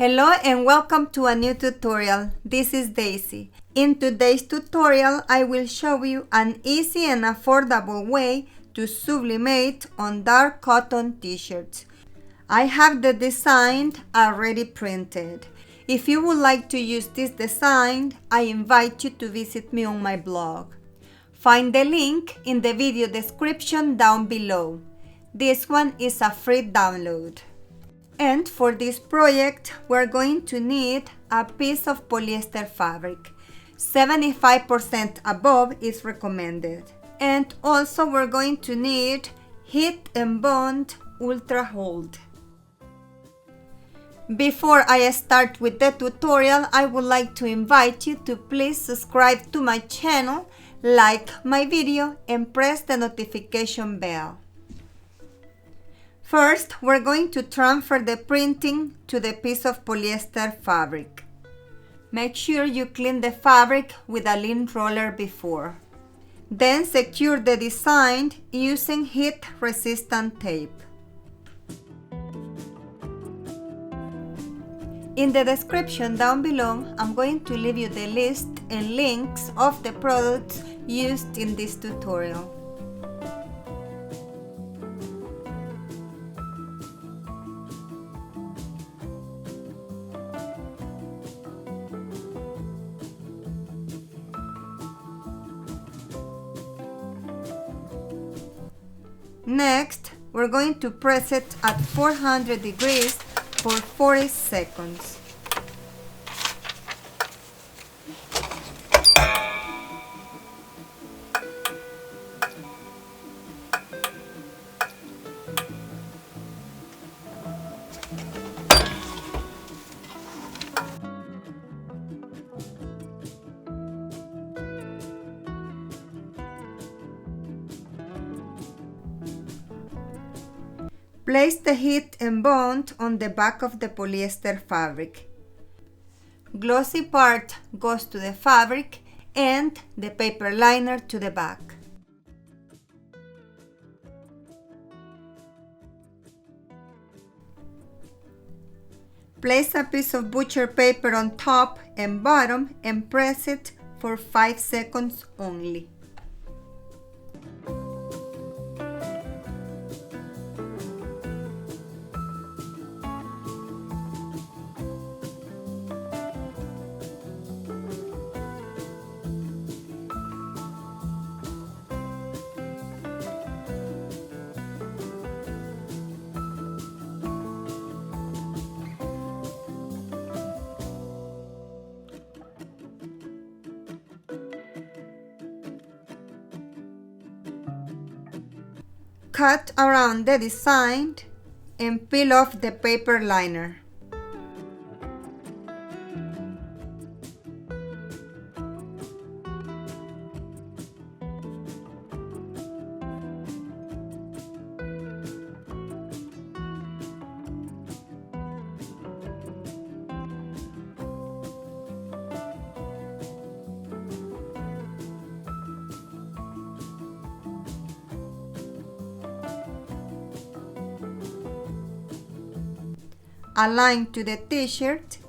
Hello and welcome to a new tutorial. This is Daisy. In today's tutorial, I will show you an easy and affordable way to sublimate on dark cotton t-shirts. I have the design already printed. If you would like to use this design, I invite you to visit me on my blog. Find the link in the video description down below. This one is a free download. And for this project, we're going to need a piece of polyester fabric. 75% above is recommended. And also we're going to need Heat and Bond Ultra Hold. Before I start with the tutorial, I would like to invite you to please subscribe to my channel, like my video, and press the notification bell. First, we're going to transfer the printing to the piece of polyester fabric. Make sure you clean the fabric with a lint roller before. Then secure the design using heat-resistant tape. In the description down below, I'm going to leave you the list and links of the products used in this tutorial. Next, we're going to press it at 400 degrees for 40 seconds. Place the heat and bond on the back of the polyester fabric. Glossy part goes to the fabric and the paper liner to the back. Place a piece of butcher paper on top and bottom and press it for 5 seconds only. Cut around the design and peel off the paper liner. Align to the t-shirt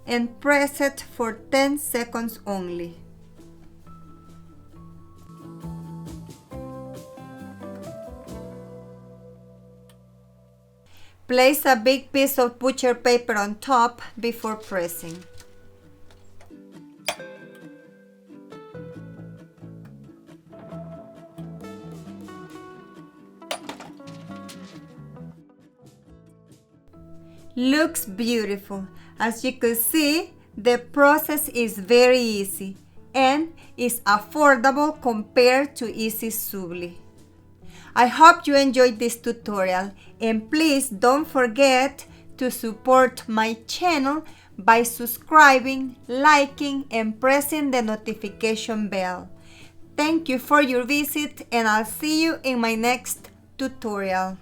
and press it for 10 seconds only. Place a big piece of butcher paper on top before pressing. Looks beautiful. As you can see, the process is very easy and is affordable compared to Easy Subli. I hope you enjoyed this tutorial and please don't forget to support my channel by subscribing, liking and pressing the notification bell. Thank you for your visit and I'll see you in my next tutorial.